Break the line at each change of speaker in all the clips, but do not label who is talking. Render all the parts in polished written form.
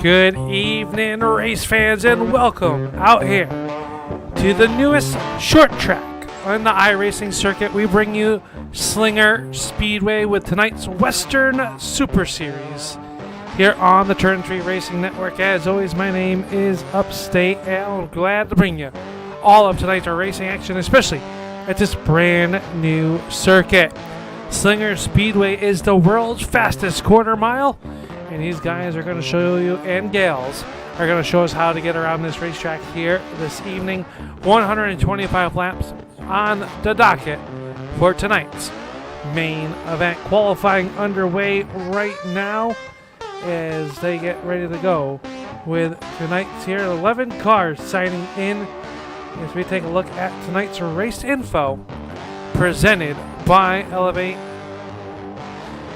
Good evening, race fans, and welcome out here to the newest short track on the iRacing circuit. We bring you Slinger Speedway with tonight's Western Super Series here on the Turn 3 Racing Network. As always, my name is Upstate, and I'm glad to bring you all of tonight's racing action, especially at this brand new circuit. Slinger Speedway is the world's fastest quarter mile, and these guys are going to show you, and gals, are going to show us how to get around this racetrack here this evening. 125 laps on the docket for tonight's main event. Qualifying underway right now as they get ready to go with tonight's here. 11 cars signing in as we take a look at tonight's race info presented by Elevate.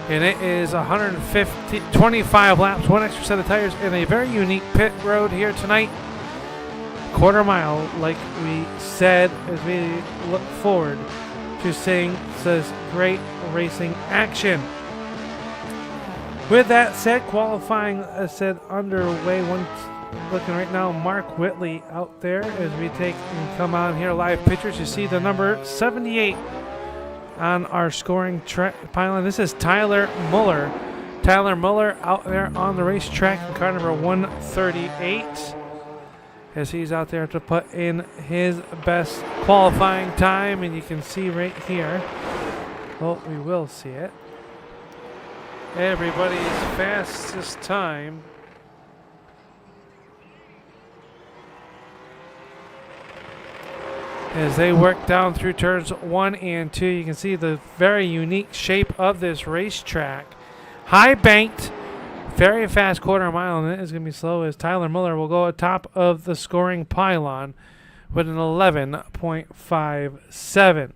And it is 25 laps, one extra set of tires, and a very unique pit road here tonight. Quarter mile, like we said, as we look forward to seeing this great racing action. With that said, qualifying underway. One looking right now, Mark Whitley out there as we take and come on here live pictures. You see the number 78 on our scoring pylon. This is Tyler Muller. Tyler Muller out there on the racetrack in car number 138 as he's out there to put in his best qualifying time, and you can see right here, well, we will see it, everybody's fastest time as they work down through turns 1 and 2. You can see the very unique shape of this racetrack. High banked, very fast quarter mile, and it is going to be slow as Tyler Muller will go atop of the scoring pylon with an 11.57.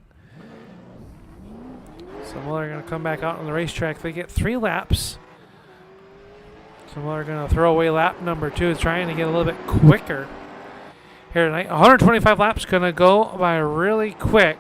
So Muller going to come back out on the racetrack. They get 3 laps. So Muller going to throw away lap number 2, trying to get a little bit quicker here tonight. 125 laps, going to go by really quick.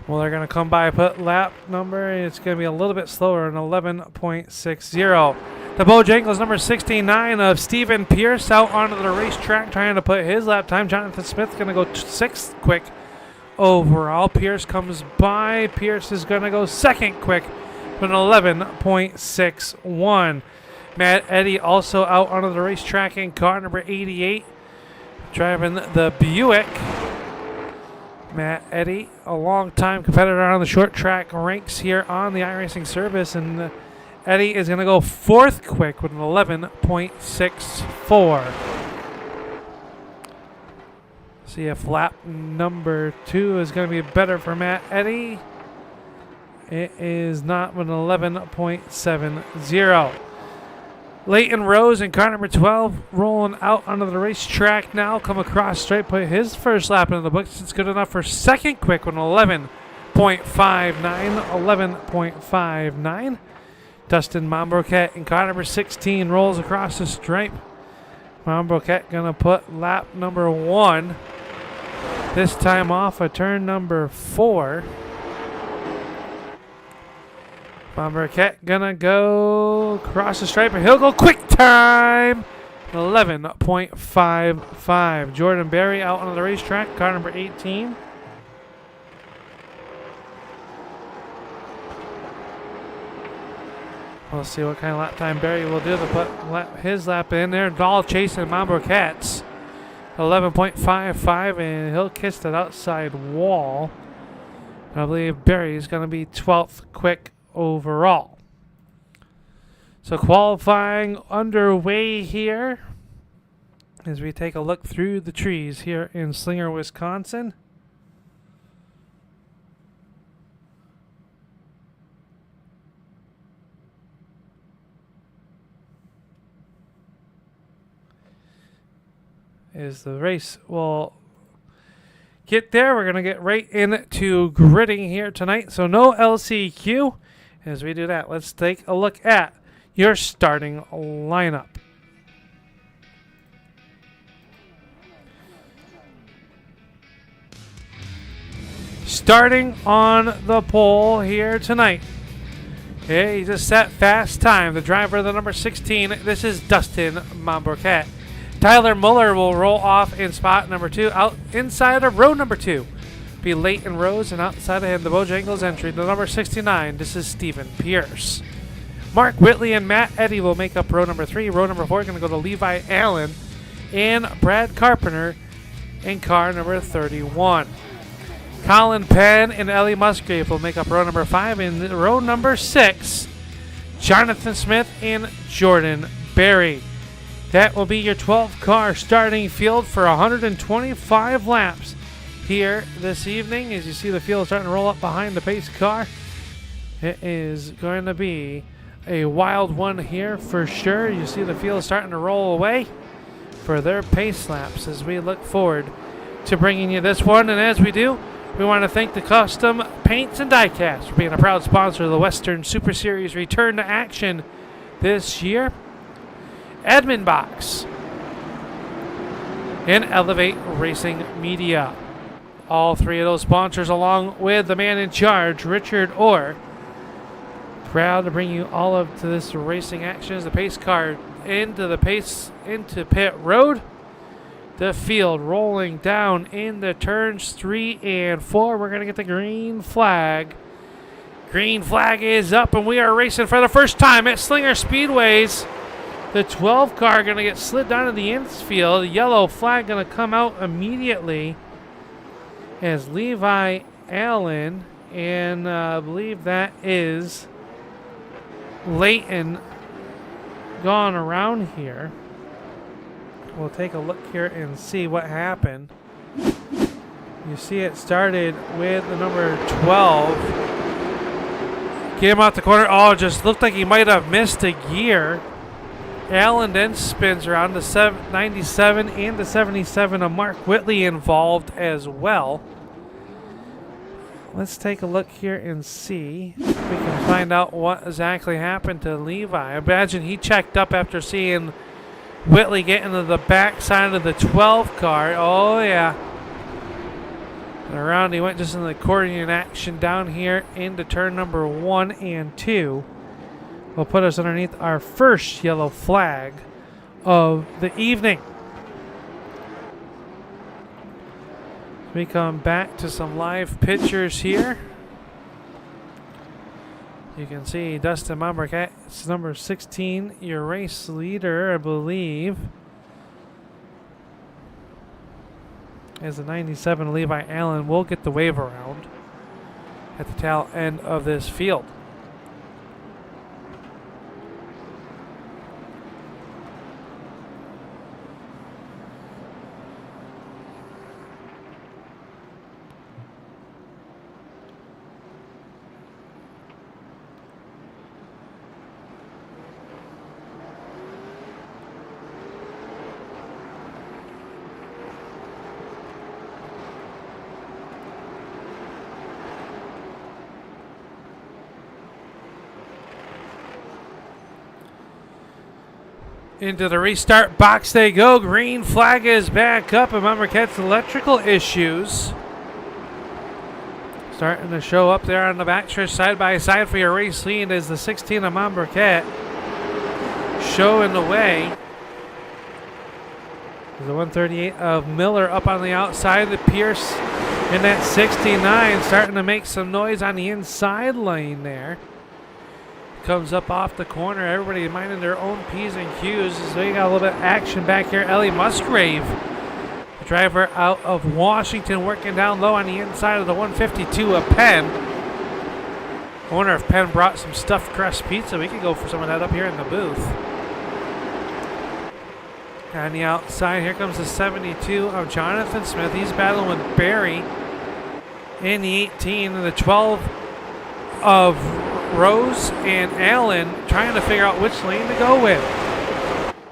Well, they're going to come by, put lap number, it's going to be a little bit slower, an 11.60. The Bojangles number 69 of Stephen Pierce out onto the racetrack trying to put his lap time. Jonathan Smith going to go 6th quick overall. Pierce comes by. Pierce is going to go 2nd quick with an 11.61. Matt Eddy also out onto the racetrack in car number 88 driving the Buick. Matt Eddy, a long-time competitor on the short track ranks here on the iRacing service, and Eddy is going to go 4th quick with an 11.64. See if lap number 2 is going to be better for Matt Eddy. It is not with an 11.70. Leighton Rose in car number 12 rolling out onto the racetrack now. Come across straight, put his first lap into the books. It's good enough for 2nd quick with an 11.59. 11.59. Dustin Mombroquette in car number 16 rolls across the stripe. Mombroquette going to put lap number 1. This time off of turn number 4. Mombroquette going to go across the stripe, and he'll go quick time. 11.55. Jordan Berry out on the racetrack, car number 18. We'll see what kind of lap time Berry will do to put his lap in there. All chasing Mombroquette's 11.55, and he'll kiss that outside wall. I believe Berry is going to be 12th quick overall. So qualifying underway here as we take a look through the trees here in Slinger, Wisconsin. As the race will get there, we're going to get right into gridding here tonight. So no LCQ. As we do that, let's take a look at your starting lineup. Starting on the pole here tonight. Okay, he just set fast time. The driver of the number 16, this is Dustin Mombrquette. Tyler Muller will roll off in spot number 2, out inside of row number 2. Be Leighton Rose, and outside of him, the Bojangles entry, the number 69, this is Stephen Pierce. Mark Whitley and Matt Eddy will make up row number 3. Row number 4 going to go to Levi Allen and Brad Carpenter in car number 31. Colin Penn and Ellie Musgrave will make up row number 5. In row number 6, Jonathan Smith and Jordan Berry. That will be your 12-car starting field for 125 laps here this evening. As you see the field starting to roll up behind the pace car, it is going to be a wild one here for sure. You see the field starting to roll away for their pace laps as we look forward to bringing you this one. And as we do, we want to thank the Custom Paints and Diecast for being a proud sponsor of the Western Super Series return to action this year. Edmund Box and Elevate Racing Media. All three of those sponsors, along with the man in charge, Richard Orr. Proud to bring you all of to this racing action as the pace car into pit road. The field rolling down into turns 3 and 4. We're going to get the green flag. Green flag is up, and we are racing for the first time at Slinger Speedways. The 12 car going to get slid down to the infield. The yellow flag going to come out immediately as Levi Allen, and I believe that is Leighton, gone around here. We'll take a look here and see what happened. You see it started with the number 12. Get him out the corner. Oh, just looked like he might have missed a gear. Allen then spins around the 97 and the 77 of Mark Whitley involved as well. Let's take a look here and see if we can find out what exactly happened to Levi. I imagine he checked up after seeing Whitley get into the back side of the 12 car. Oh, yeah. And around he went just in the accordion action down here into turn number 1 and 2. Will put us underneath our first yellow flag of the evening. We come back to some live pictures here. You can see Dustin Mombrquette, it's number 16, your race leader, I believe. As the 97, Levi Allen will get the wave around at the tail end of this field. Into the restart box they go. Green flag is back up, and Mombrquette's electrical issues starting to show up there on the backstretch side by side for your race lead as the 16 of Mombrquette showing the way. The 138 of Miller up on the outside. The Pierce in that 69 starting to make some noise on the inside lane there. Comes up off the corner. Everybody minding their own P's and Q's as they got a little bit of action back here. Ellie Musgrave, the driver out of Washington, working down low on the inside of the 152 of Penn. I wonder if Penn brought some stuffed crust pizza. We could go for some of that up here in the booth. On the outside, here comes the 72 of Jonathan Smith. He's battling with Barry in the 18 and the 12 of Rose and Allen trying to figure out which lane to go with.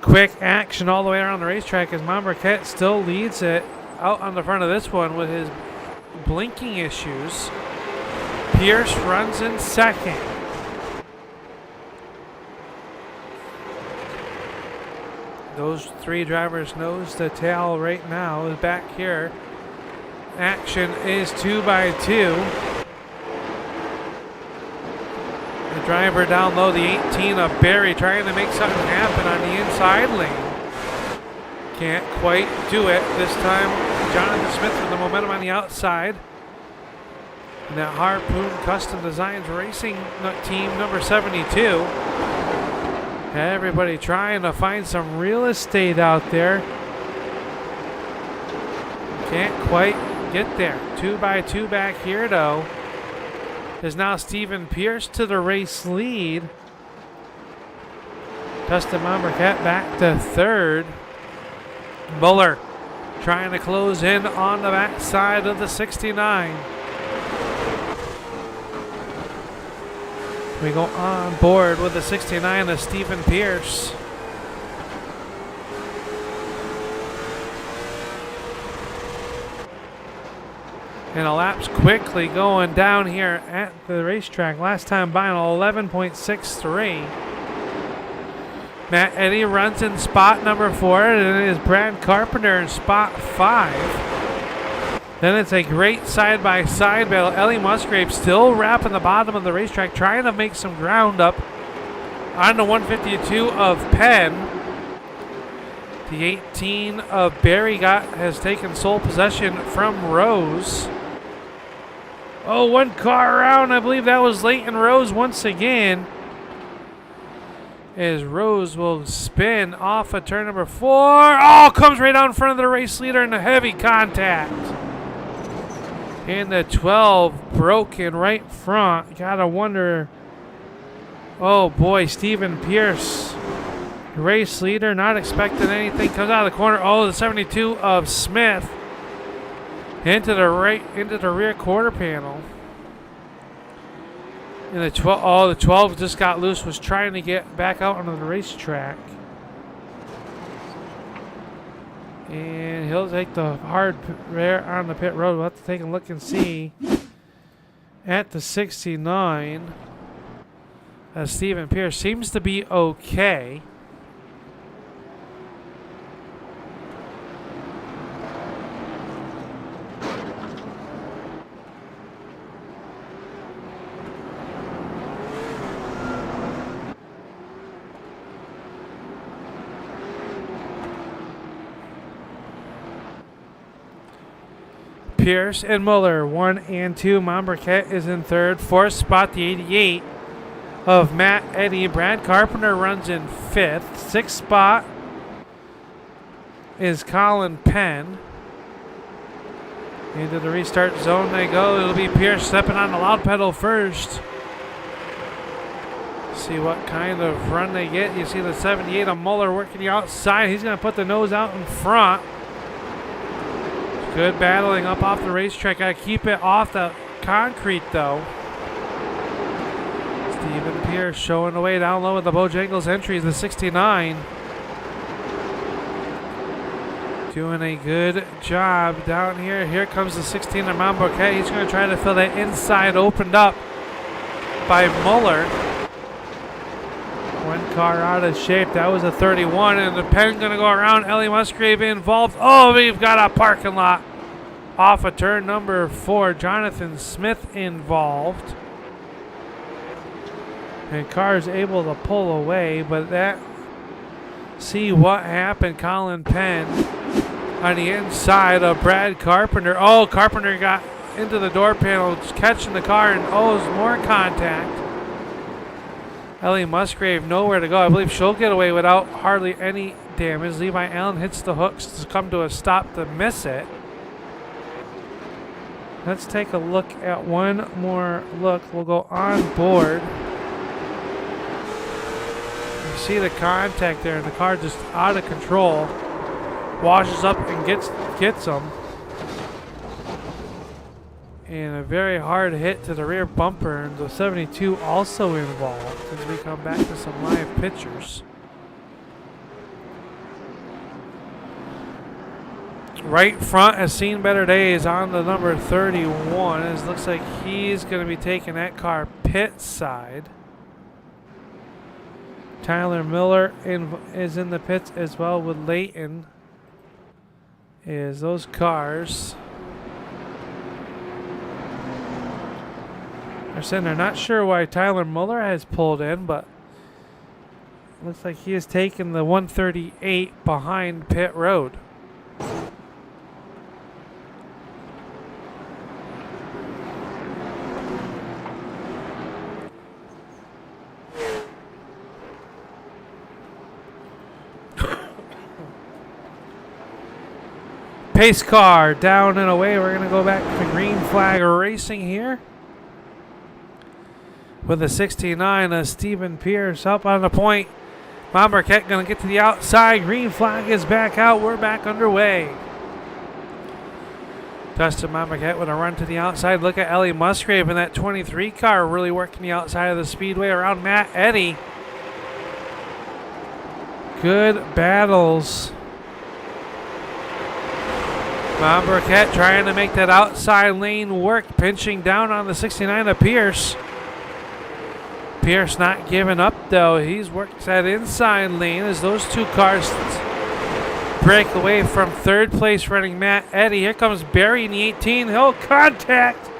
Quick action all the way around the racetrack as Mombrquette still leads it out on the front of this one with his blinking issues. Pierce runs in second. Those three drivers nose to tail right now is back here action is 2 by 2. The driver down low, the 18 of Barry, trying to make something happen on the inside lane. Can't quite do it. This time, Jonathan Smith with the momentum on the outside. And that Harpoon Custom Designs Racing team number 72. Everybody trying to find some real estate out there. Can't quite get there. 2 by 2 back here, though. Is now Stephen Pierce to the race lead. Dustin Monbercat back to third. Muller trying to close in on the back side of the 69. We go on board with the 69 of Stephen Pierce. And a lap's quickly going down here at the racetrack. Last time by an 11.63. Matt Eddy runs in spot number 4, and it is Brad Carpenter in spot 5. Then it's a great side-by-side battle. Ellie Musgrave still wrapping the bottom of the racetrack, trying to make some ground up on the 152 of Penn. The 18 of Barry has taken sole possession from Rose. Oh, one car around. I believe that was Leighton Rose once again. As Rose will spin off of turn number 4. Oh, comes right out in front of the race leader in a heavy contact. And the 12 broken right front. Gotta wonder. Oh boy, Stephen Pierce, race leader, not expecting anything. Comes out of the corner. Oh, the 72 of Smith into the rear quarter panel. And the 12, oh, the 12 just got loose, was trying to get back out onto the racetrack. And he'll take the hard rear on the pit road. We'll have to take a look and see at the 69. Stephen Pierce seems to be okay. Pierce and Muller, 1 and 2. Monbercat is in third. Fourth spot, the 88 of Matt Eddy. Brad Carpenter runs in fifth. Sixth spot is Colin Penn. Into the restart zone they go. It'll be Pierce stepping on the loud pedal first. See what kind of run they get. You see the 78 of Muller working the outside. He's going to put the nose out in front. Good battling up off the racetrack. Got to keep it off the concrete, though. Stephen Pierce showing the way down low with the Bojangles entries, the 69. Doing a good job down here. Here comes the 16 of Monbercat. He's going to try to fill that inside opened up by Muller. One car out of shape. That was a 31. And the Penn going to go around. Ellie Musgrave involved. Oh, we've got a parking lot off of turn number 4. Jonathan Smith involved. And car's able to pull away. But that, see what happened. Colin Penn on the inside of Brad Carpenter. Oh, Carpenter got into the door panel, catching the car, and oh, there's more contact. Ellie Musgrave nowhere to go. I believe she'll get away without hardly any damage. Levi Allen hits the hooks to come to a stop to miss it. Let's take a look at one more look. We'll go on board. You see the contact there, and the car just out of control. Washes up and gets them. And a very hard hit to the rear bumper, and the 72 also involved as we come back to some live pictures. Right front has seen better days on the number 31. It looks like he's going to be taking that car pit side. Tyler Miller is in the pits as well with Leighton. Is those cars They're sitting there not sure why Tyler Muller has pulled in, but looks like he has taken the 138 behind pit road. Pace car down and away. We're going to go back to green flag racing here. With the 69, Stephen Pierce up on the point. Bob Marquette going to get to the outside. Green flag is back out. We're back underway. Dustin Marquette with a run to the outside. Look at Ellie Musgrave in that 23 car really working the outside of the speedway around Matt Eddy. Good battles. Bob Marquette trying to make that outside lane work. Pinching down on the 69 of Pierce. Pierce not giving up though. He's worked that inside lane as those two cars break away from third place running Matt Eddy. Here comes Barry in the 18. He'll contact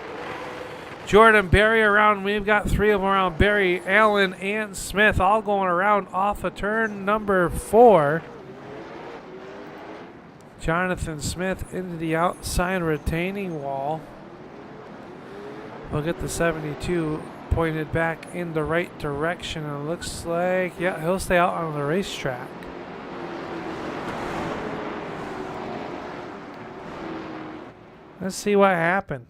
Jordan Barry around. We've got three of them around Barry, Allen, and Smith all going around off of turn number 4. Jonathan Smith into the outside retaining wall. We'll get the 72 pointed back in the right direction. It looks like, yeah, he'll stay out on the racetrack. Let's see what happened.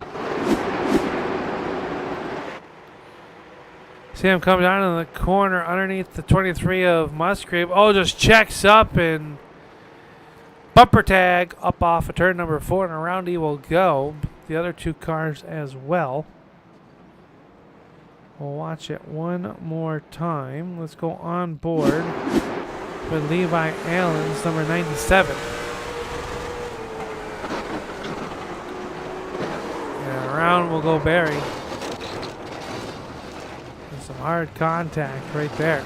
See him come down in the corner underneath the 23 of Musgrave. Oh, just checks up and bumper tag up off of turn number 4, and around he will go. The other two cars as well. We'll watch it one more time. Let's go on board with Levi Allen's number 97. And around will go Barry. And some hard contact right there.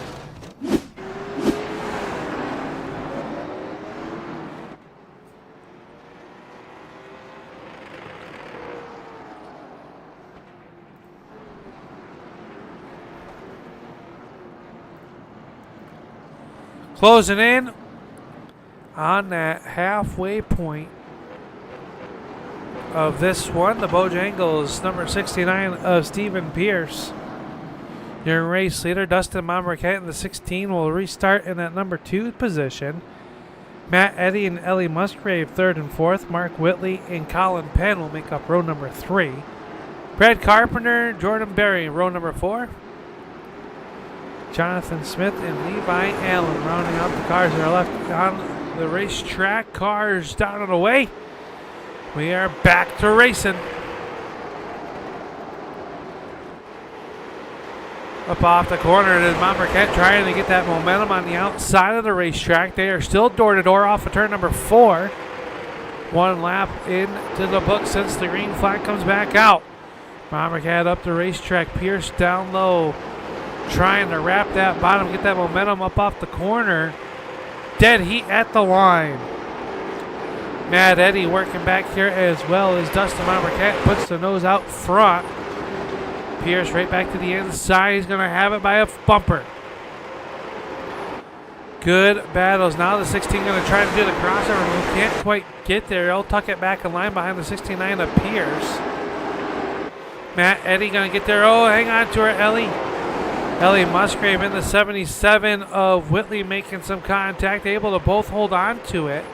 Closing in on that halfway point of this one, the Bojangles, number 69 of Stephen Pierce. Your race leader, Dustin Marquette in the 16, will restart in that number 2 position. Matt Eddy and Ellie Musgrave, 3rd and 4th. Mark Whitley and Colin Penn will make up row number 3. Brad Carpenter, Jordan Berry, row number 4. Jonathan Smith and Levi Allen rounding out the cars that are left on the racetrack. Cars down and away. We are back to racing. Up off the corner, it is Marquette trying to get that momentum on the outside of the racetrack. They are still door-to-door off of turn number 4. One lap into the book since the green flag comes back out. Marquette up the racetrack. Pierce down low, trying to wrap that bottom, get that momentum up off the corner. Dead heat at the line. Matt Eddy working back here as well as Dustin Marquette puts the nose out front. Pierce right back to the inside. He's going to have it by a bumper. Good battles. Now the 16 going to try to do the crossover move. Can't quite get there. He'll tuck it back in line behind the 69 of Pierce. Matt Eddy going to get there. Oh, hang on to her, Ellie. Ellie Musgrave in the 77 of Whitley making some contact. Able to both hold on to it.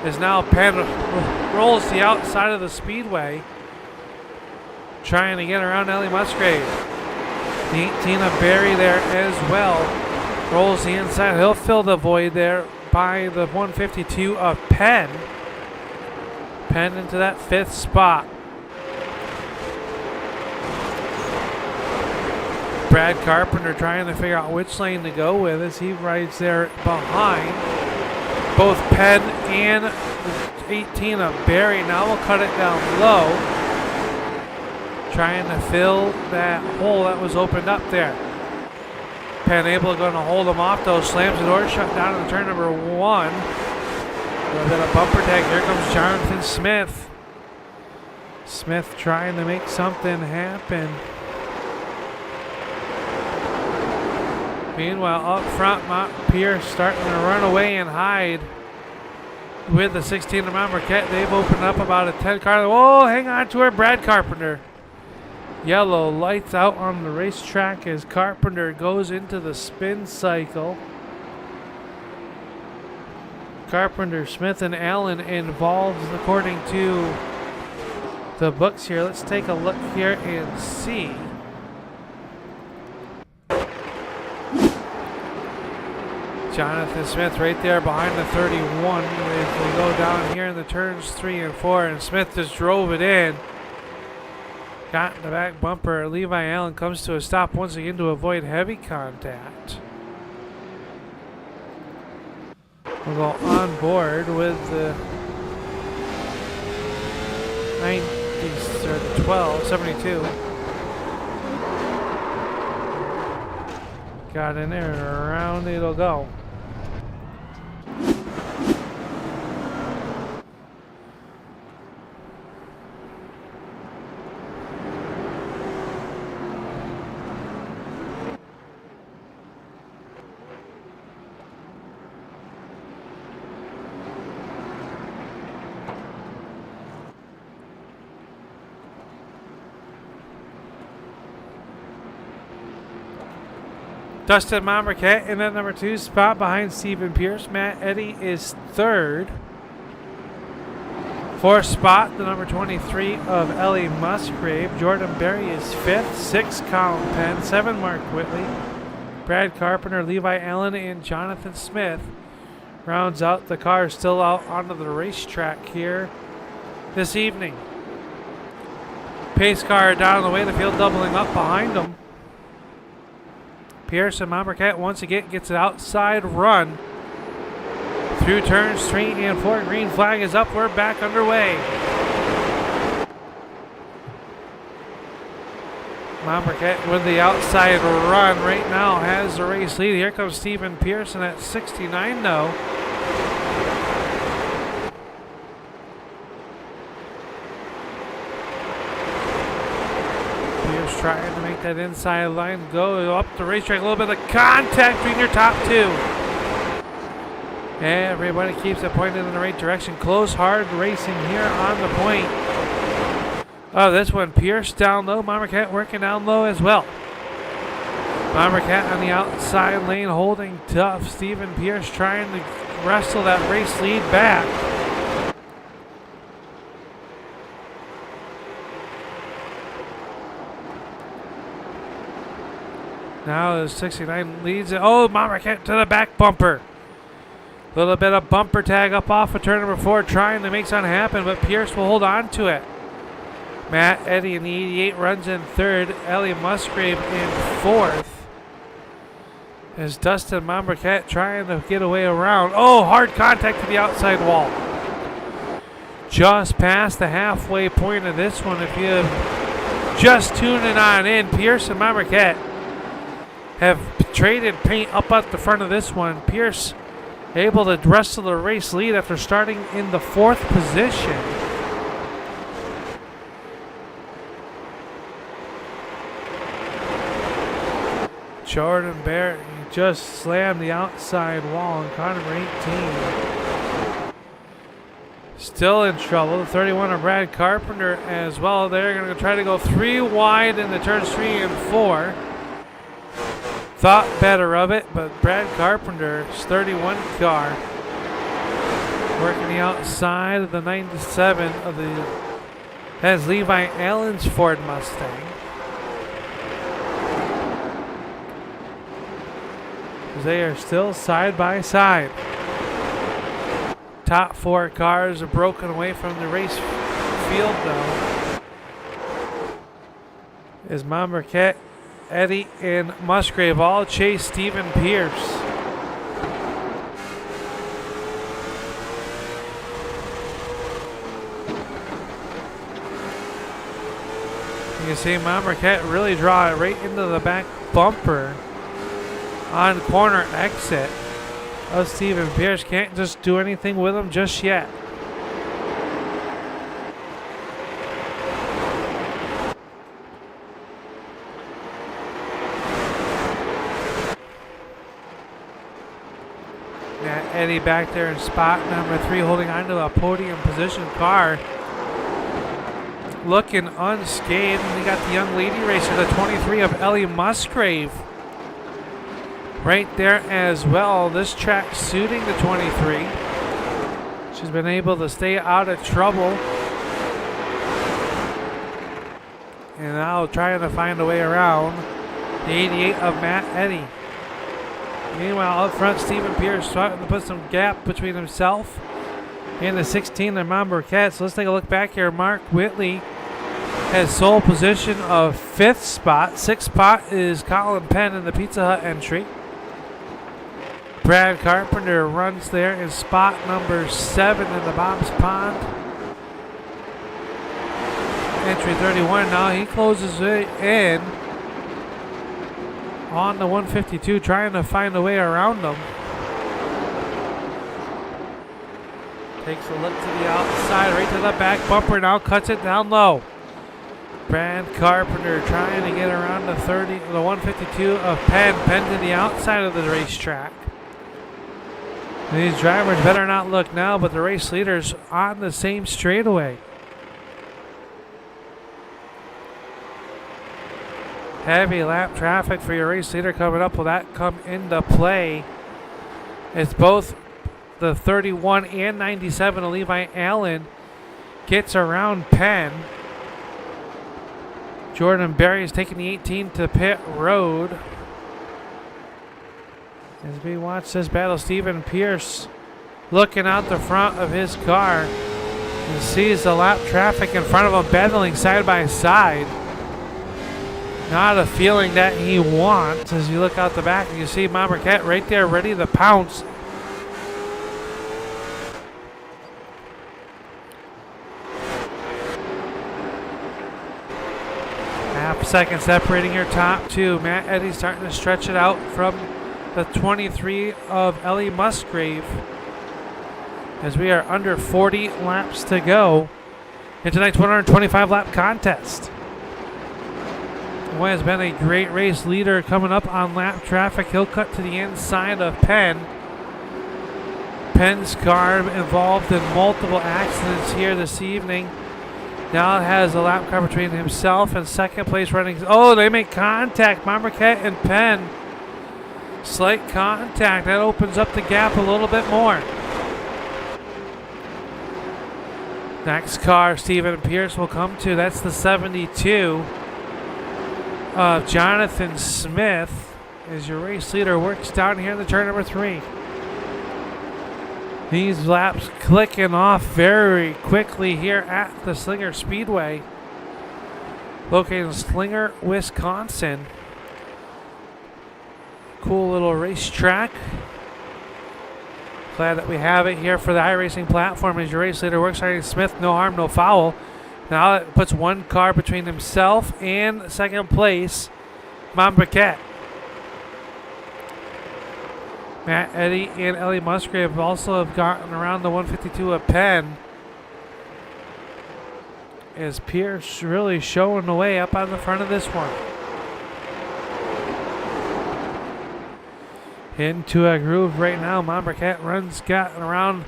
As now Penn rolls the outside of the speedway, trying to get around Ellie Musgrave. The 18 of Barry there as well. Rolls the inside. He'll fill the void there by the 152 of Penn. Penn into that 5th spot. Brad Carpenter trying to figure out which lane to go with as he rides there behind both Penn and the 18 of Barry. Now we'll cut it down low, trying to fill that hole that was opened up there. Penn able to go and hold him off though. Slams the door shut down in turn number 1. A little bit of bumper tag. Here comes Jonathan Smith. Smith trying to make something happen. Meanwhile, up front, Pierce starting to run away and hide with the 16 of Mount Marquette. They've opened up about a 10 car. Oh, hang on to her, Brad Carpenter. Yellow lights out on the racetrack as Carpenter goes into the spin cycle. Carpenter, Smith, and Allen involved according to the books here. Let's take a look here and see. Jonathan Smith right there behind the 31. As we go down here in the turns 3 and 4, and Smith just drove it in. Got in the back bumper. Levi Allen comes to a stop once again to avoid heavy contact. We'll go on board with the 90s or the 12, 72. Got in there and around it'll go. Dustin Marquette in that number 2 spot behind Stephen Pierce. Matt Eddy is 3rd. 4th spot, the number 23 of Ellie Musgrave. Jordan Berry is 5th. 6, Colin Penn. 7, Mark Whitley. Brad Carpenter, Levi Allen, and Jonathan Smith rounds out the cars still out onto the racetrack here this evening. Pace car down the way, the field doubling up behind them. Pierce and Marquette once again gets an outside run through turns 3 and 4. Green flag is up. We're back underway. Marquette with the outside run right now has the race lead. Here comes Stephen Pearson at 69 though. Trying to make that inside line go up the racetrack. A little bit of contact between your top 2. Everybody keeps it pointed in the right direction. Close, hard racing here on the point. Oh, this one, Pierce down low. Marquette working down low as well. Marquette on the outside lane holding tough. Stephen Pierce trying to wrestle that race lead back. Now the 69 leads it. Oh, Marquette to the back bumper. A little bit of bumper tag up off of turn number 4, trying to make something happen, but Pierce will hold on to it. Matt Eddy in the 88 runs in 3rd. Ellie Musgrave in 4th. As Dustin Marquette trying to get away around. Oh, hard contact to the outside wall. Just past the halfway point of this one. If you just tuning on in, Pierce and Marquette have traded paint up at the front of this one. Pierce able to wrestle the race lead after starting in the 4th position. Jordan Barrett just slammed the outside wall in car number 18. Still in trouble. The 31 of Brad Carpenter as well. They're going to try to go 3 wide in the turns 3 and 4. Thought better of it, but Brad Carpenter's 31 car working the outside of the 97 of the has Levi Allen's Ford Mustang. They are still side by side. Top 4 cars are broken away from the race field though. As Marquette, Eddy, and Musgrave all chase Stephen Pierce. You can see Marquette really draw it right into the back bumper on corner exit of Stephen Pierce. Can't just do anything with him just yet. Matt Eddy back there in spot number 3, holding on to a podium position car. Looking unscathed. And we got the young lady racer, the 23 of Ellie Musgrave, right there as well. This track suiting the 23. She's been able to stay out of trouble. And now trying to find a way around the 88 of Matt Eddy. Meanwhile, up front, Stephen Pierce starting to put some gap between himself and the 16 of Mom Burkett. So let's take a look back here. Mark Whitley has sole position of 5th spot. 6th spot is Colin Penn in the Pizza Hut entry. Brad Carpenter runs there in spot number 7 in the Bob's Pond. Entry 31 now. He closes it in on the 152, trying to find a way around them. Takes a look to the outside, right to the back bumper, now cuts it down low. Brad Carpenter trying to get around the 152 of Penn. Penn to the outside of the racetrack. These drivers better not look now, but the race leaders on the same straightaway. Heavy lap traffic for your race leader coming up. Will that come into play? It's both the 31 and 97 of Levi Allen gets around Penn. Jordan Berry is taking the 18 to pit road. As we watch this battle, Stephen Pierce looking out the front of his car and sees the lap traffic in front of him battling side by side. Not a feeling that he wants. As you look out the back, you see Mom Burkett right there ready to pounce. Half second separating your top two. Matt Eddy starting to stretch it out from the 23 of Ellie Musgrave as we are under 40 laps to go in tonight's 125 lap contest. What has been a great race leader coming up on lap traffic. He'll cut to the inside of Penn. Penn's car involved in multiple accidents here this evening. Now it has a lap car between himself and second place running. Oh, they make contact. Marquette and Penn. Slight contact. That opens up the gap a little bit more. Next car Stephen Pierce will come to. That's the 72 of Jonathan Smith as your race leader works down here in the turn number 3. These laps clicking off very quickly here at the Slinger Speedway, located in Slinger, Wisconsin. Cool little racetrack. Glad that we have it here for the iRacing platform as your race leader works. Smith, no harm, no foul. Now it puts one car between himself and second place, Mom Burkett. Matt Eddy and Ellie Musgrave also have gotten around the 152 of Penn. As Pierce really showing the way up on the front of this one. Into a groove right now. Mom Burkett gotten around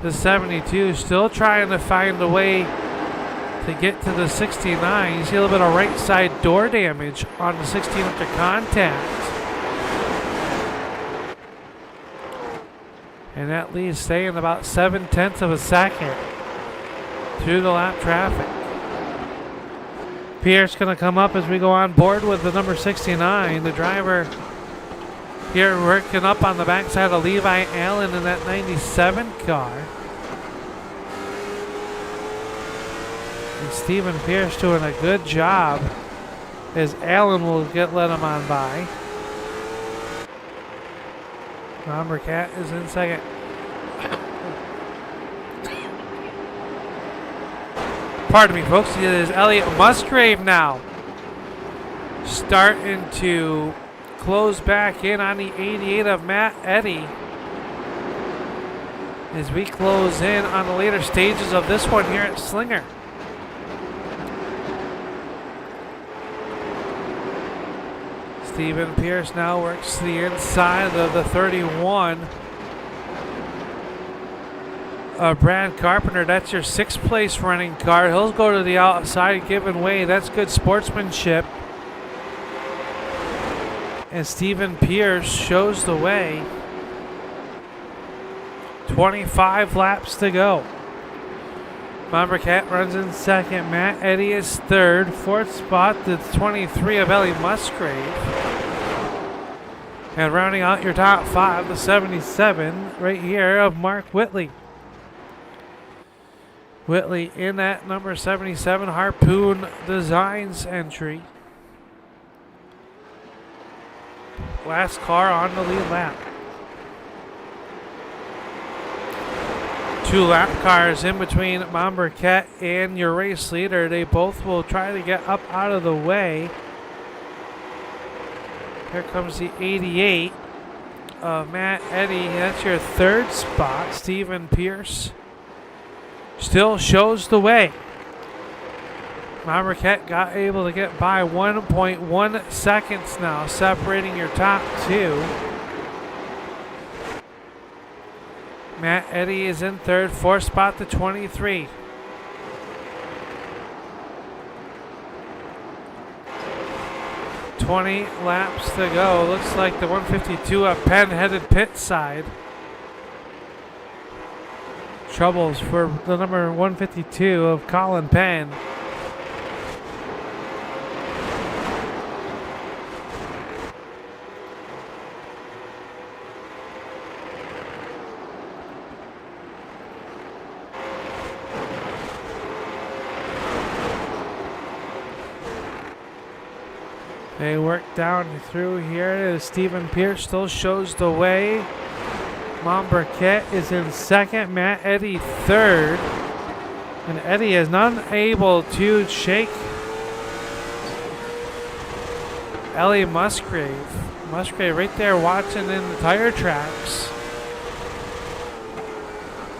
the 72. Still trying to find a way to get to the 69. You see a little bit of right side door damage on the 16 after contact. And that leaves staying about 7/10 of a second through the lap traffic. Pierce going to come up as we go on board with the number 69. The driver here working up on the backside of Levi Allen in that 97 car. And Stephen Pierce doing a good job as Allen will let him on by. Cat is in second. Pardon me, folks. It is Elliot Musgrave now starting to close back in on the 88 of Matt Eddy as we close in on the later stages of this one here at Slinger. Stephen Pierce now works to the inside of the 31 Brad Carpenter. That's your 6th place running car. He'll go to the outside, giving way. That's good sportsmanship. And Stephen Pierce shows the way. 25 laps to go. Monbercat runs in 2nd. Matt Eddy is 3rd. 4th spot, the 23 of Ellie Musgrave. And rounding out your top 5, the 77 right here of Mark Whitley. Whitley in that number 77 Harpoon Designs entry. Last car on the lead lap. 2 lap cars in between Monbercat and your race leader. They both will try to get up out of the way. Here comes the 88 of Matt Eddy. That's your 3rd spot. Stephen Pierce still shows the way. Monbercat got able to get by 1.1 seconds now, separating your top 2. Matt Eddy is in 3rd, 4th spot to 23. "20 laps to go." Looks like the 152 up Penn headed pit side. Troubles for the number 152 of Colin Penn. They work down through here. Stephen Pierce still shows the way. Monbercat is in 2nd. Matt Eddy 3rd. And Eddy is not able to shake Ellie Musgrave. Musgrave right there watching in the tire tracks.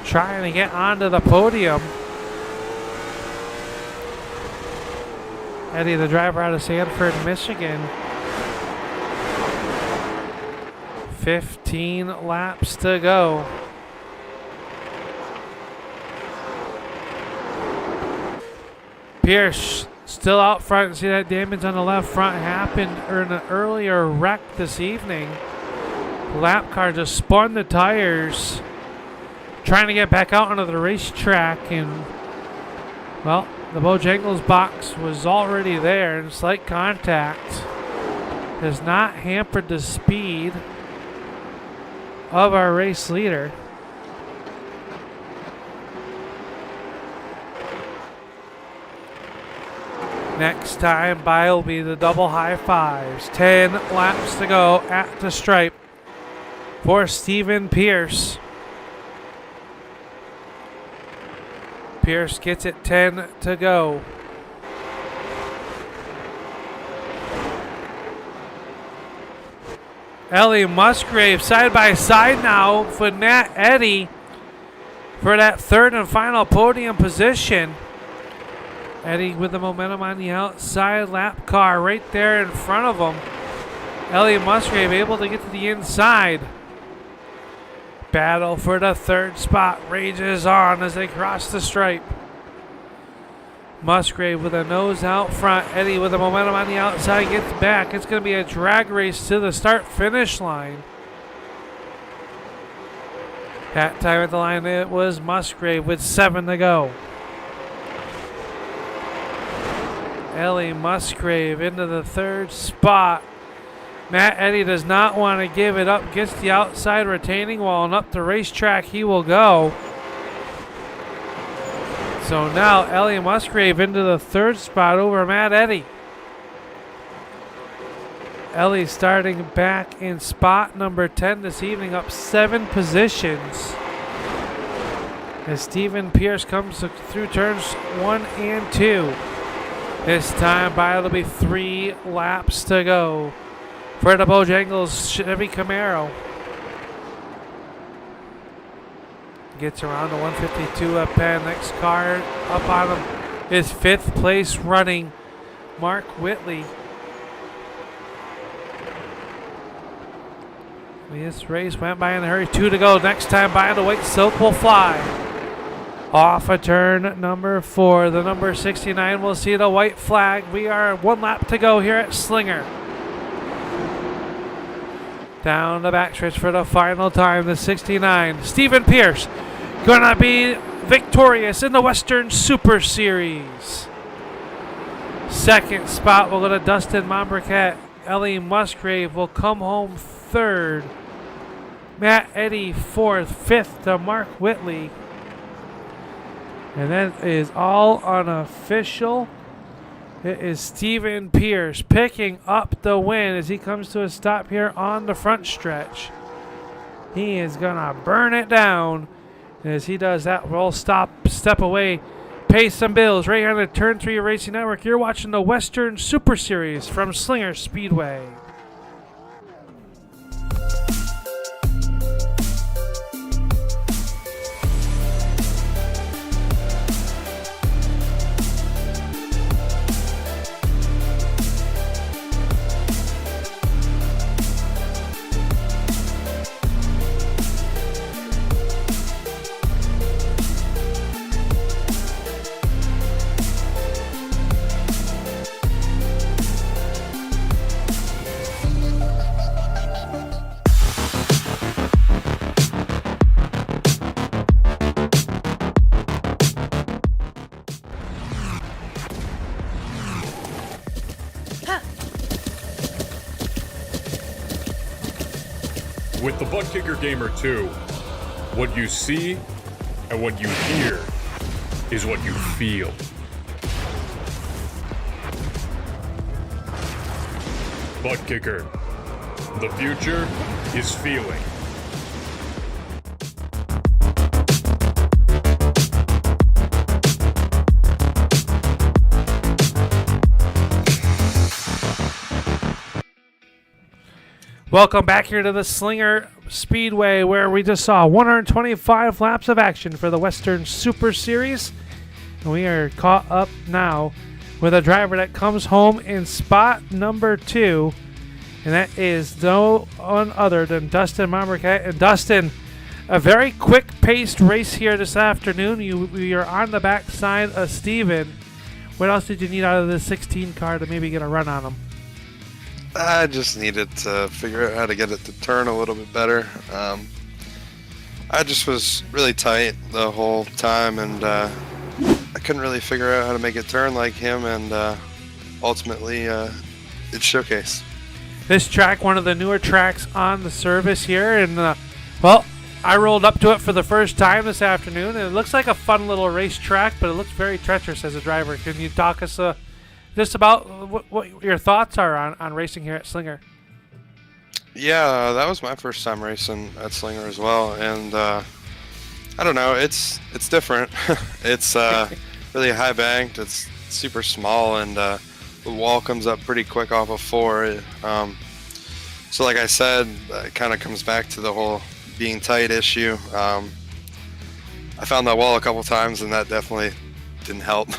Trying to get onto the podium. Eddy, the driver out of Sanford, Michigan. 15 laps to go. Pierce still out front. See that damage on the left front happened in an earlier wreck this evening. Lap car just spun the tires, trying to get back out onto the racetrack, and well, the Bojangles box was already there, and slight contact has not hampered the speed of our race leader. Next time by will be the double high fives. 10 laps to go at the stripe for Stephen Pierce. Pierce gets it 10 to go. Ellie Musgrave side by side now with Matt Eddy for that 3rd and final podium position. Eddy with the momentum on the outside, lap car right there in front of him. Ellie Musgrave able to get to the inside. Battle for the 3rd spot rages on as they cross the stripe. Musgrave with a nose out front. Eddy with the momentum on the outside gets back. It's going to be a drag race to the start-finish line. That time at the line it was Musgrave with 7 to go. Ellie Musgrave into the 3rd spot. Matt Eddy does not want to give it up. Gets the outside retaining wall, and up the racetrack he will go. So now Ellie Musgrave into the 3rd spot over Matt Eddy. Ellie starting back in spot number 10 this evening, up 7 positions. As Stephen Pierce comes through turns 1 and 2. This time by it'll be 3 laps to go for the Bojangles Chevy Camaro. Gets around the 152 up Penn. Next car up on him is 5th place running Mark Whitley. This race went by in a hurry. 2 to go. Next time by the white silk will fly. Off of turn number 4, the number 69 will see the white flag. We are 1 lap to go here at Slinger. Down the backstretch for the final time, the 69. Stephen Pierce gonna be victorious in the Western Super Series. Second spot will go to Dustin Mombriquette. Ellie Musgrave will come home third. Matt Eddy fourth. Fifth to Mark Whitley. And that is all unofficial. It is Stephen Pierce picking up the win as he comes to a stop here on the front stretch. He is going to burn it down. And as he does that, we'll step away, pay some bills. Right here on the Turn 3 Racing Network, you're watching the Western Super Series from Slinger Speedway.
With the Butt Kicker Gamer 2, what you see and what you hear is what you feel. Butt Kicker. The future is feeling.
Welcome back here to the Slinger Speedway, where we just saw 125 laps of action for the Western Super Series. And we are caught up now with a driver that comes home in spot number 2, and that is no one other than Dustin Mombriquette. And Dustin, a very quick-paced race here this afternoon. You are on the backside of Steven. What else did you need out of the 16 car to maybe get a run on him?
I just needed to figure out how to get it to turn a little bit better. I just was really tight the whole time, and I couldn't really figure out how to make it turn like him, and ultimately it showcased.
This track, one of the newer tracks on the service here, and well, I rolled up to it for the first time this afternoon, and it looks like a fun little race track, but it looks very treacherous as a driver. Can you talk us just about what your thoughts are on racing here at Slinger?
Yeah, that was my first time racing at Slinger as well, and I don't know, it's different. It's really high banked, it's super small, and the wall comes up pretty quick off of 4. So like I said, it kind of comes back to the whole being tight issue. I found that wall a couple times, and that definitely didn't help.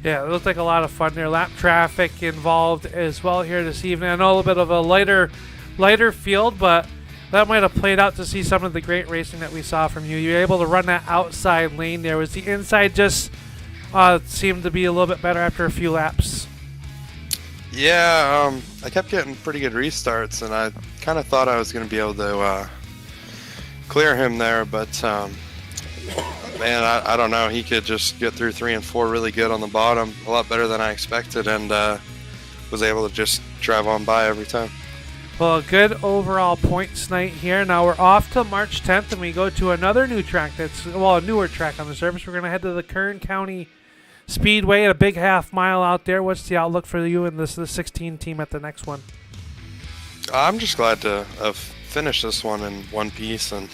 Yeah, it looked like a lot of fun there. Lap traffic involved as well here this evening. I know a little bit of a lighter field, but that might have played out to see some of the great racing that we saw from you. You were able to run that outside lane there. Was the inside just seemed to be a little bit better after a few laps?
Yeah, I kept getting pretty good restarts, and I kind of thought I was going to be able to clear him there, but man, I don't know. He could just get through 3 and 4 really good on the bottom, a lot better than I expected, and was able to just drive on by every time.
Well, a good overall points night here. Now we're off to March 10th, and we go to another new track that's, well, a newer track on the service. We're going to head to the Kern County Speedway, a big half mile out there. What's the outlook for you and the 16 team at the next one?
I'm just glad to have finished this one in one piece and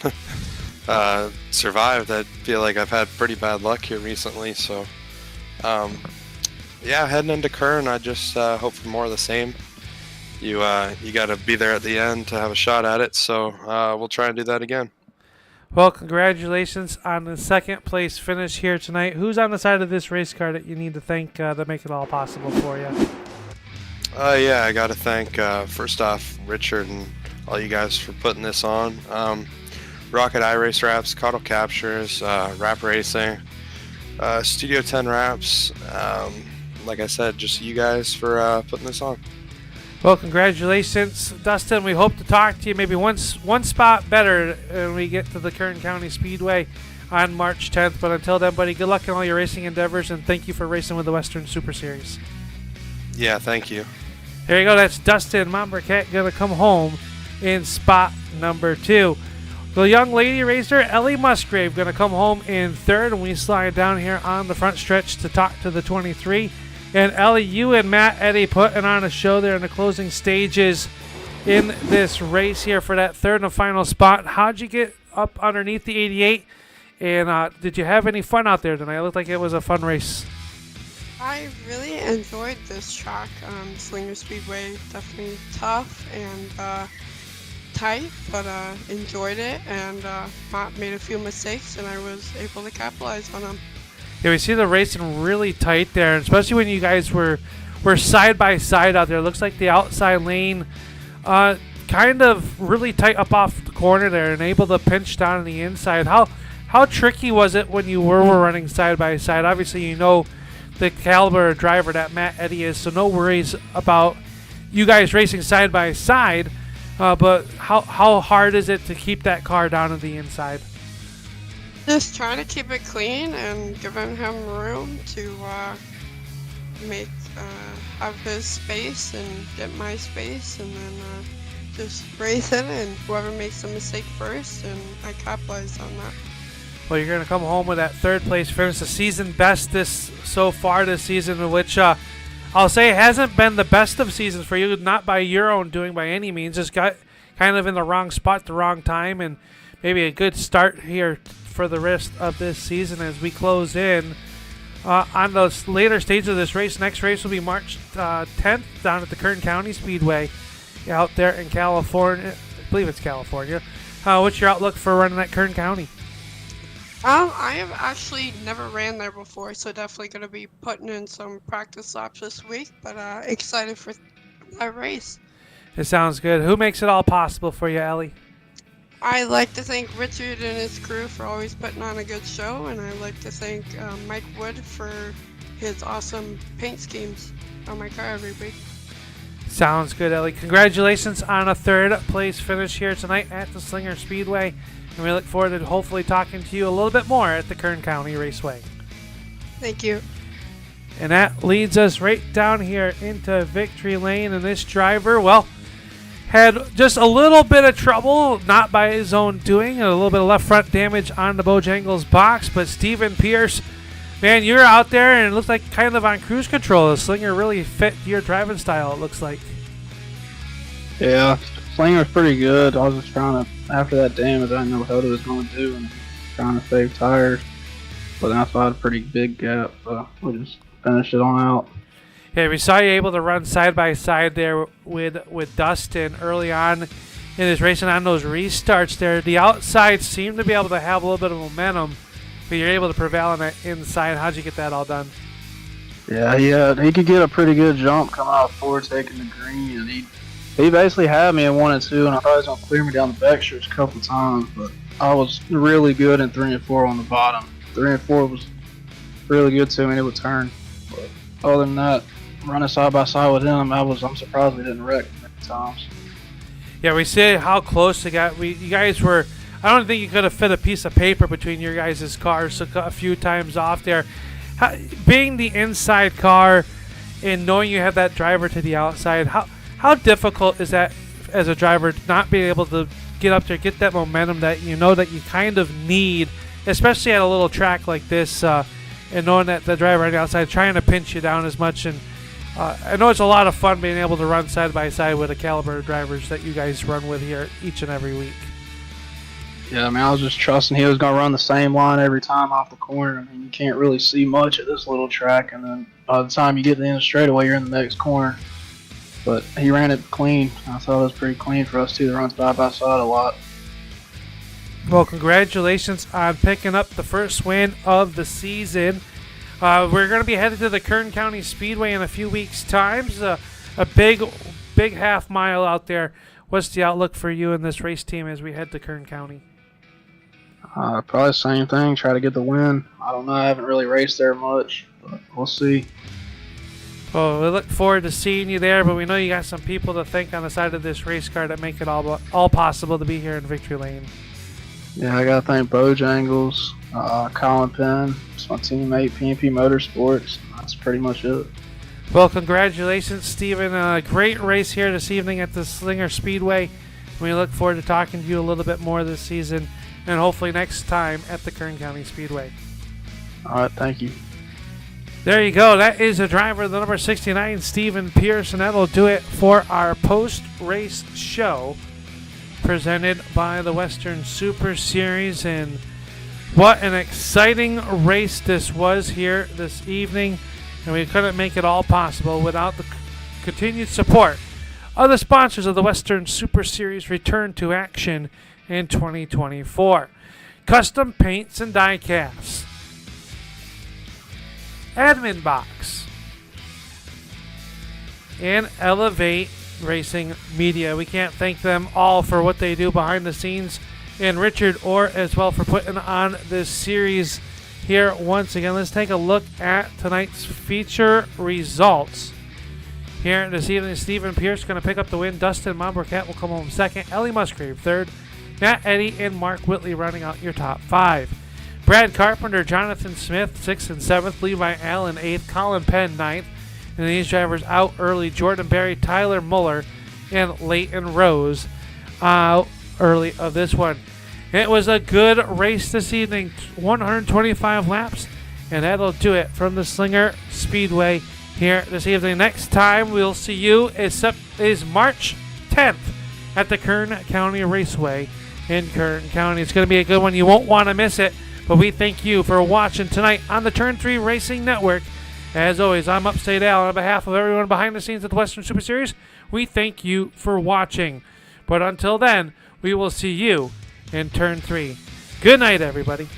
survived. I feel like I've had pretty bad luck here recently, so yeah, heading into Kern, I just hope for more of the same. You got to be there at the end to have a shot at it, so we'll try and do that again.
Well, congratulations on the second place finish here tonight. Who's on the side of this race car that you need to thank to make it all possible for you?
Yeah, I got to thank, first off, Richard and all you guys for putting this on. Rocket iRace wraps, Caudal captures, wrap racing, Studio 10 wraps. Like I said, just you guys for putting this on.
Well, congratulations, Dustin. We hope to talk to you maybe one spot better when we get to the Kern County Speedway on March 10th. But until then, buddy, good luck in all your racing endeavors, and thank you for racing with the Western Super Series.
Yeah, thank you.
There you go. That's Dustin Montbriquet going to come home in spot number 2. The young lady racer, Ellie Musgrave, going to come home in 3rd, and we slide down here on the front stretch to talk to the 23. And Ellie, you and Matt Eddy putting on a show there in the closing stages in this race here for that 3rd and final spot. How'd you get up underneath the 88? And did you have any fun out there tonight? It looked like it was a fun race.
I really enjoyed this track. Slinger Speedway, definitely tough and tight, but enjoyed it, and made a few mistakes, and I was able to capitalize on them.
Yeah, we see the racing really tight there, especially when you guys were side by side out there. It looks like the outside lane kind of really tight up off the corner there and able to pinch down on the inside. How tricky was it when you were running side by side? Obviously, you know the caliber of driver that Matt Eddy is, so no worries about you guys racing side by side. But how hard is it to keep that car down on the inside?
Just trying to keep it clean and giving him room to make have his space and get my space, and then just race it, and whoever makes the mistake first, and I capitalized on that.
Well, you're going to come home with that 3rd place finish, the season best so far this season, which I'll say hasn't been the best of seasons for you, not by your own doing by any means. Just got kind of in the wrong spot at the wrong time, and maybe a good start here for the rest of this season as we close in on the later stage of this race. Next race will be March 10th down at the Kern County Speedway out there in California. I believe it's California. What's your outlook for running at Kern County?
I have actually never ran there before, so definitely going to be putting in some practice laps this week, but excited for that race.
It sounds good. Who makes it all possible for you, Ellie?
I like to thank Richard and his crew for always putting on a good show, and I like to thank Mike Wood for his awesome paint schemes on my car every week.
Sounds good, Ellie. Congratulations on a 3rd place finish here tonight at the Slinger Speedway, and we look forward to hopefully talking to you a little bit more at the Kern County Raceway.
Thank you.
And that leads us right down here into victory lane, and this driver, well, had just a little bit of trouble, not by his own doing, and a little bit of left front damage on the Bojangles box. But Stephen Pierce, man, you're out there and it looks like kind of on cruise control. The Slinger really fit your driving style, it looks like.
Yeah, Slinger's pretty good. I was just trying to, after that damage, I didn't know what it was going to do, and trying to save tires. But then I saw a pretty big gap, so we just finished it on out.
Yeah, we saw you able to run side by side there with Dustin early on in this race, and on those restarts there, the outside seemed to be able to have a little bit of momentum, but you're able to prevail on that inside. How'd you get that all done?
Yeah, he could get a pretty good jump coming out forward, taking the green, and he basically had me in 1 and 2, and I thought he was going to clear me down the back stretch a couple times, but I was really good in 3 and 4 on the bottom. 3 and 4 was really good to me, and it would turn. But other than that, running side by side with him, I'm surprised we didn't wreck many times.
Yeah, we see how close they got. You guys were. I don't think you could have fit a piece of paper between your guys' cars, so a few times off there. Being the inside car and knowing you have that driver to the outside, how difficult is that as a driver not being able to get up there, get that momentum that you know that you kind of need, especially at a little track like this, and knowing that the driver on the outside trying to pinch you down as much. And I know it's a lot of fun being able to run side by side with a caliber of drivers that you guys run with here each and every week.
Yeah, I mean, I was just trusting he was going to run the same line every time off the corner. I mean, you can't really see much at this little track, and then by the time you get to the end of the straightaway, you're in the next corner. But he ran it clean. I thought it was pretty clean for us, too, to run side by side a lot.
Well, congratulations on picking up the first win of the season. We're going to be headed to the Kern County Speedway in a few weeks' time. A big half mile out there. What's the outlook for you and this race team as we head to Kern County?
Probably the same thing. Try to get the win. I don't know. I haven't really raced there much, but we'll see.
Well, we look forward to seeing you there, but we know you got some people to thank on the side of this race car that make it all possible to be here in Victory Lane.
Yeah, I gotta thank Bojangles, Colin Penn, it's my teammate, PNP Motorsports. That's pretty much it.
Well, congratulations, Steven. Great race here this evening at the Slinger Speedway. We look forward to talking to you a little bit more this season, and hopefully next time at the Kern County Speedway.
All right, thank you.
There you go. That is the driver of the number 69, Steven Pierce, and that'll do it for our post-race show presented by the Western Super Series. And what an exciting race this was here this evening, and we couldn't make it all possible without the continued support of the sponsors of the Western Super Series return to action in 2024. Custom Paints and Die Casts, Admin Box, and Elevate Racing Media. We can't thank them all for what they do behind the scenes, and Richard Orr as well for putting on this series here once again. Let's take a look at tonight's feature results. Here this evening, Steven Pierce going to pick up the win. Dustin Mombercat will come home second. Ellie Musgrave third. Matt Eddy and Mark Whitley rounding out your top five. Brad Carpenter, Jonathan Smith, 6th and 7th. Levi Allen, 8th. Colin Penn, 9th. And these drivers out early. Jordan Berry, Tyler Muller, and Leighton Rose out early of this one. It was a good race this evening. 125 laps. And that'll do it from the Slinger Speedway here this evening. Next time we'll see you is March 10th at the Kern County Raceway in Kern County. It's going to be a good one. You won't want to miss it. But we thank you for watching tonight on the Turn 3 Racing Network. As always, I'm Upstate Al. On behalf of everyone behind the scenes at the Western Super Series, we thank you for watching. But until then, we will see you in Turn 3. Good night, everybody.